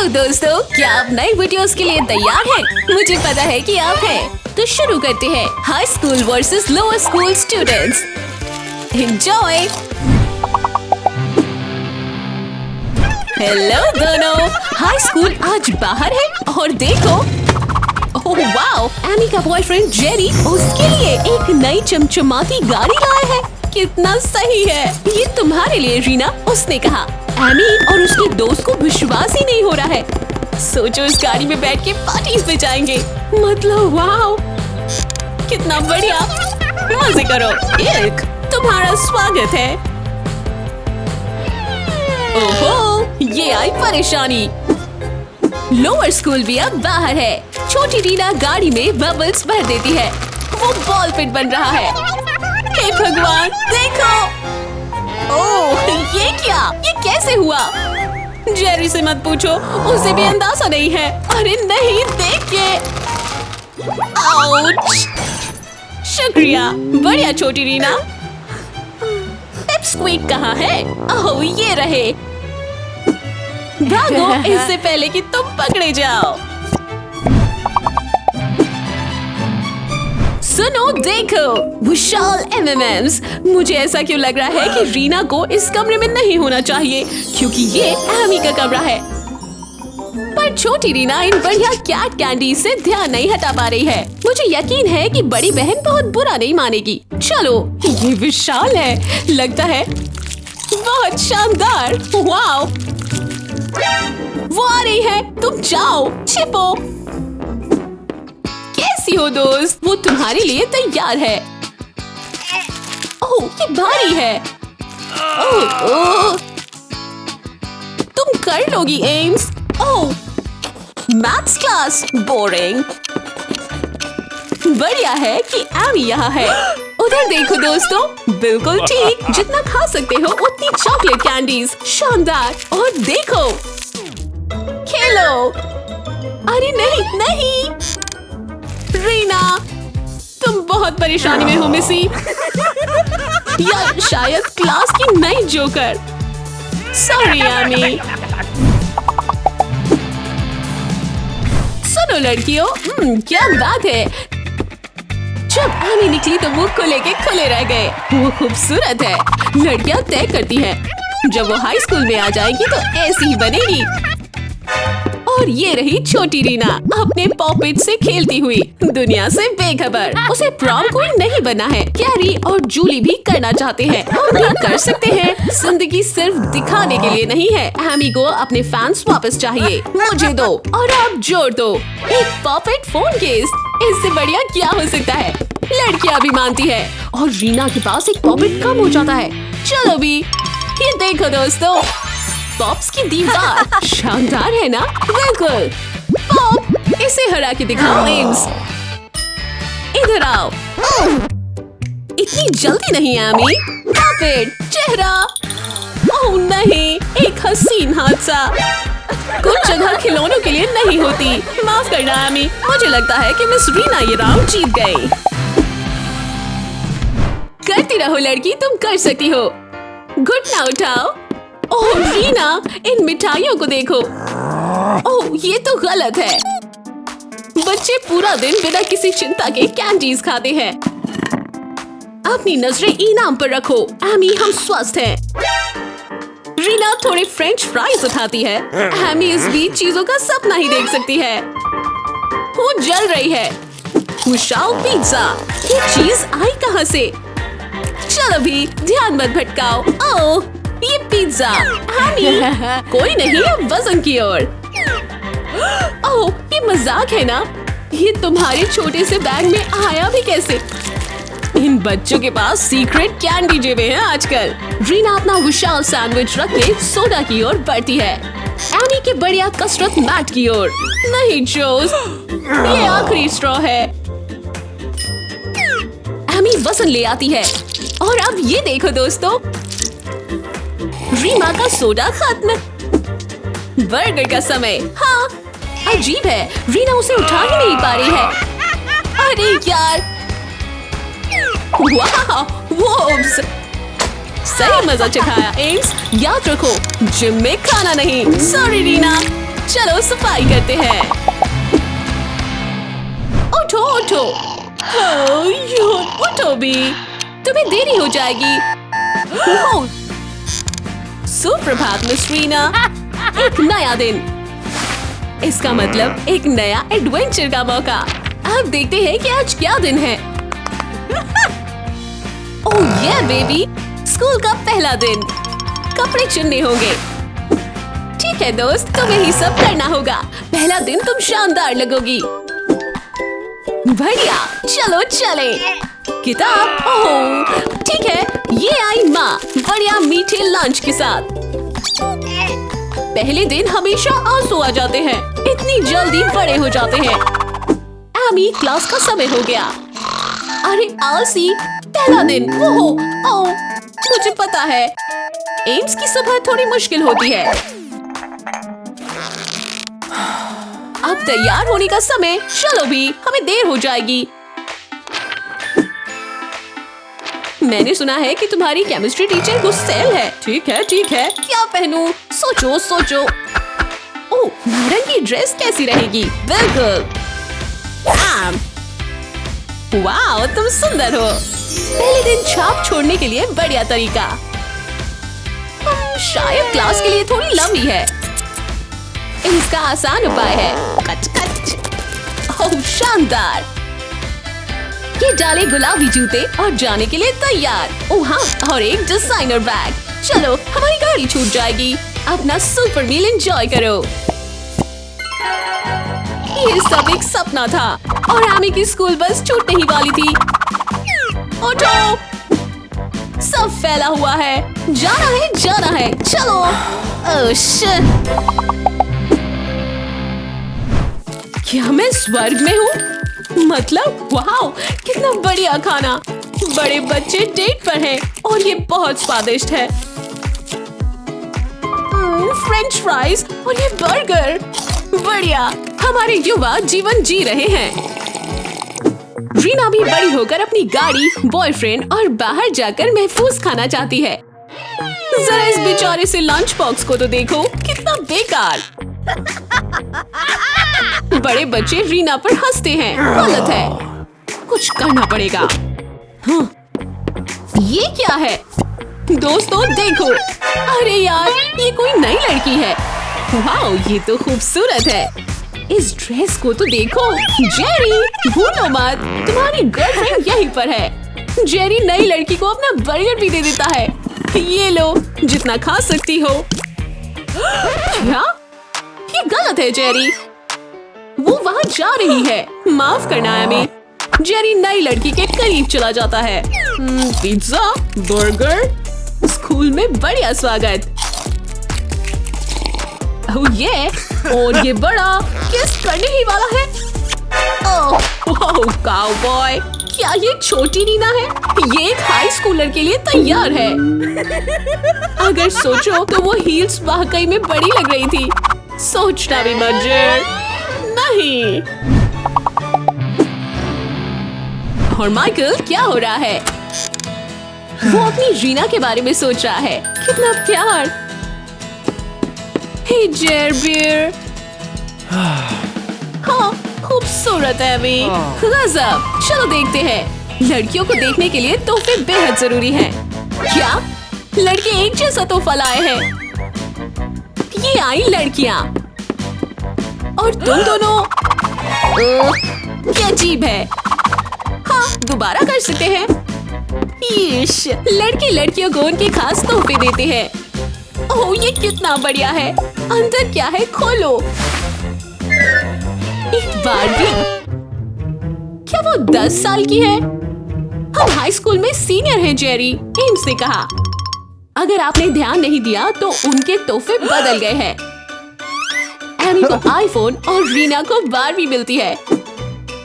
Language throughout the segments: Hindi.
हेलो दोस्तों, क्या आप नए वीडियोस के लिए तैयार हैं? मुझे पता है कि आप हैं। तो शुरू करते हैं high school versus lower school students. Enjoy. Hello दोनों, हाई स्कूल आज बाहर है और देखो, ओह वाओ, एमी का बॉयफ्रेंड जेरी उसके लिए एक नई चमचमाती गाड़ी लाया है। कितना सही है, ये तुम्हारे लिए रीना, उसने कहा। एमी और उसके दोस्त को विश्वास ही नहीं हो रहा है। सोचो इस गाड़ी में बैठ के पार्टीज पे जाएंगे। मतलब वाओ, कितना बढ़िया। मजे करो। एक तुम्हारा स्वागत है। ओहो, ये आई परेशानी। लोअर स्कूल भी अब बाहर है। छोटी रीना गाड़ी में बबल्स भर देती है। वो बॉल पिट बन रहा है। हे भगवान, देखो। ओह, ये क्या? ये कैसे हुआ? जेरी से मत पूछो, उसे भी अंदाजा नहीं है। अरे नहीं, देख के। आउच। शुक्रिया, बढ़िया छोटी रीना। पिपस्क्वीक कहाँ है? ओह, ये रहे। भागो इससे पहले कि तुम पकड़े जाओ। सुनो, देखो, विशाल एमएमएम्स। मुझे ऐसा क्यों लग रहा है कि रीना को इस कमरे में नहीं होना चाहिए, क्योंकि ये एमी का कमरा है। पर छोटी रीना इन बढ़िया कैट कैंडी से ध्यान नहीं हटा पा रही है। मुझे यकीन है कि बड़ी बहन बहुत बुरा नहीं मानेगी। चलो, ये विशाल है, लगता है बहुत शानदार। वाओ, वो आ रही है, तुम जाओ, छिपो। कैसी हो दोस्त? वो तुम्हारे लिए तैयार है। ओह, ये भारी है। ओह, ओह, तुम कर लोगी एम्स। ओह, मैथ्स क्लास बोरिंग। बढ़िया है कि एमी यहाँ है। उधर देखो दोस्तों, बिल्कुल ठीक, जितना खा सकते हो उतनी चॉकलेट कैंडीज। शानदार। और देखो, खेलो। अरे नहीं नहीं, रीना, तुम बहुत परेशानी में हो मिसी। या शायद क्लास की नई जोकर। Sorry Amy. सुनो लड़कियों, क्या बात है। जब एमी निकली तो वो खुले के खुले रह गए। वो खूबसूरत है। लड़कियां तय करती हैं, जब वो हाई स्कूल में आ जाएगी तो ऐसी ही बनेगी। और ये रही छोटी रीना, अपने पॉपेट से खेलती हुई, दुनिया से बेखबर। उसे प्रॉम क्वीन नहीं बना है। कैरी और जूली भी करना चाहते हैं, हम भी कर सकते हैं। जिंदगी सिर्फ दिखाने के लिए नहीं है। एमी को अपने फैंस वापस चाहिए। मुझे दो और आप जोड़ दो। एक पॉपेट फोन केस, इससे बढ़िया क्या हो सकता है? लड़कियां भी मानती है और रीना के पास एक पॉपेट कम हो जाता है। चलो भी, ये देखो दोस्तों, पॉप्स की दीवार। शानदार है ना? बिल्कुल। पॉप, इसे हरा के दिखाओ एम्स। इधर आओ। इतनी जल्दी नहीं एमी। पॉपेट, चेहरा। ओह नहीं, एक हसीन हादसा। कुछ जगह खिलौनों के लिए नहीं होती। माफ करना एमी, मुझे लगता है कि मिस रीना ये राउंड जीत गई। करती रहो लड़की, तुम कर सकती हो। घुटना उठाओ। ओह रीना, इन मिठाइयों को देखो। ओह, ये तो गलत है। बच्चे पूरा दिन बिना किसी चिंता के कैंडीज खाते हैं। अपनी नजरें इनाम पर रखो। एमी, हम स्वस्थ हैं। रीना थोड़े फ्रेंच फ्राइज उठाती है। एमी इस बीच चीजों का सपना ही देख सकती है। वो जल रही है। विशाल पिज्जा, ये चीज आई कहाँ से? चलो भी, ध्यान मत भटकाओ। ओह, ये पिज्जा। एमी, कोई नहीं, अब वजन की ओर। ओह, ये मजाक है ना? ये तुम्हारे छोटे से बैग में आया भी कैसे? इन बच्चों के पास सीक्रेट कैंडी जेबें हैं आजकल। रीना अपना विशाल सैंडविच रख के सोडा की ओर बढ़ती है। एमी के बढ़िया कसरत मैट की ओर। नहीं जोस, ये आखिरी स्ट्रॉ है। एमी वजन ले आती है। और अब ये देखो दोस्तों, रीमा का सोडा खत्म। बर्गर का समय। हाँ, अजीब है, रीना उसे उठा ही नहीं पा रही है। अरे यार, वाह, वोप्स, सही मजा चखाया एम्स। याद रखो, जिम में खाना नहीं। सॉरी रीना, चलो सफाई करते हैं। उठो उठो, उठो भी, तुम्हें देरी हो जाएगी। सुप्रभात मिस रीना, एक नया दिन, इसका मतलब एक नया एडवेंचर का मौका। अब देखते हैं कि आज क्या दिन है। ओह ये बेबी, स्कूल का पहला दिन, कपड़े चुनने होंगे। ठीक है दोस्त, तुम्हें ही सब करना होगा। पहला दिन तुम शानदार लगोगी। बढ़िया, चलो चले। किताब, ओह ठीक है, ये आई माँ बढ़िया मीठे लंच के साथ। पहले दिन हमेशा आंसू आ जाते हैं, इतनी जल्दी बड़े हो जाते हैं। एमी, क्लास का समय हो गया। अरे आलसी, पहला दिन। ओह मुझे पता है, एम्स की सुबह थोड़ी मुश्किल होती है। अब तैयार होने का समय, चलो भी, हमें देर हो जाएगी। मैंने सुना है कि तुम्हारी केमिस्ट्री टीचर गुस्सैल है। ठीक है, क्या पहनूं? सोचो सोचो। ओह, नारंगी ड्रेस कैसी रहेगी? बिल्कुल। वाह, तुम सुंदर हो। पहले दिन छाप छोड़ने के लिए बढ़िया तरीका। शायद क्लास के लिए थोड़ी लंबी है। इसका आसान उपाय है, कच कच। ओह शानदार। ये डाले गुलाबी जूते और जाने के लिए तैयार। ओह हाँ, और एक डिजाइनर बैग। चलो, हमारी गाड़ी छूट जाएगी। अपना सुपर मील एंजॉय करो। ये सब एक सपना था और एमी की स्कूल बस छूटने ही वाली थी। उठो, सब फैला हुआ है। जाना है, चलो। क्या मैं स्वर्ग में हूँ? मतलब वाह, कितना बढ़िया खाना। बड़े बच्चे डेट पर हैं और ये बहुत स्वादिष्ट है। फ्रेंच फ्राइज और ये बर्गर, बढ़िया। हमारे युवा जीवन जी रहे हैं। रीना भी बड़ी होकर अपनी गाड़ी, बॉयफ्रेंड और बाहर जाकर महफूज खाना चाहती है। जरा इस बेचारे से लंच बॉक्स को तो देखो, कितना बेकार। बड़े बच्चे रीना पर हंसते हैं, गलत है, कुछ करना पड़ेगा। हाँ, ये क्या है? दोस्तों देखो, अरे यार, ये कोई नई लड़की है। वाह, ये तो खूबसूरत है। इस ड्रेस को तो देखो। जेरी, भूलो मत, तुम्हारी गर्लफ्रेंड यहीं पर है। जेरी नई लड़की को अपना बर्गर भी दे देता है। ये लो, जितना खा सकती हो। क्या? ये गलत है जेरी। वो वहाँ जा रही है। माफ करना एमी। जेरी नई लड़की के करीब चला जाता है। पिज्जा, बर्गर, स्कूल में बढ़िया स्वागत। ओह ये, और ये बड़ा किस करने ही वाला है। ओह काउबॉय, क्या ये छोटी रीना है? ये एक हाई स्कूलर के लिए तैयार है। अगर सोचो तो वो हील्स वाकई में बड़ी लग रही थी। सोचना भी मजे नहीं। और माइकल क्या हो रहा है? वो अपनी रीना के बारे में सोच रहा है। कितना प्यार। हे जेरबियर। हाँ, खूबसूरत है अभी। गजब। चलो देखते हैं। लड़कियों को देखने के लिए तोहफे बेहद जरूरी हैं। क्या? लड़के एक जैसा तोहफा लाए हैं। ये आई लड़कियाँ और तुम दोनों। क्या अजीब है। हाँ, दोबारा कर सकते हैं। यीश, लड़के लड़कियों को उनके खास तोहफे देते हैं। ओह ये कितना बढ़िया है। अंदर क्या है, खोलो। एक बार्बी। क्या वो 10 साल की है? हम हाई स्कूल में सीनियर हैं जेरी, एम्स ने कहा। अगर आपने ध्यान नहीं दिया तो उनके तोहफे बदल गए हैं। एमी को आईफोन और रीना को बार्बी मिलती है।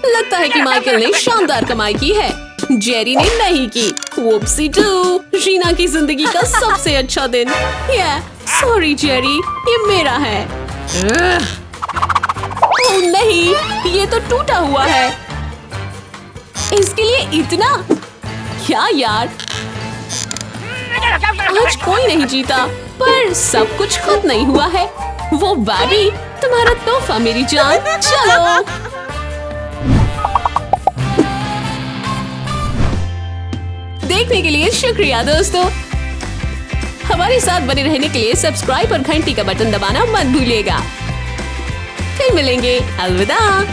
लगता है कि माइकल ने शानदार कमाई की है, जेरी ने नहीं की। वुप्सी डू, रीना की जिंदगी का सबसे अच्छा दिन। सॉरी जेरी, ये मेरा है। ओह नहीं, ये तो टूटा हुआ है। इसके लिए इतना क्या यार। आज कोई नहीं जीता, पर सब कुछ खत्म नहीं हुआ है। वो बाबी, तुम्हारा तोहफा मेरी जान। चलो। देखने के लिए शुक्रिया दोस्तों। हमारे साथ बने रहने के लिए सब्सक्राइब और घंटी का बटन दबाना मत भूलिएगा। फिर मिलेंगे। अलविदा।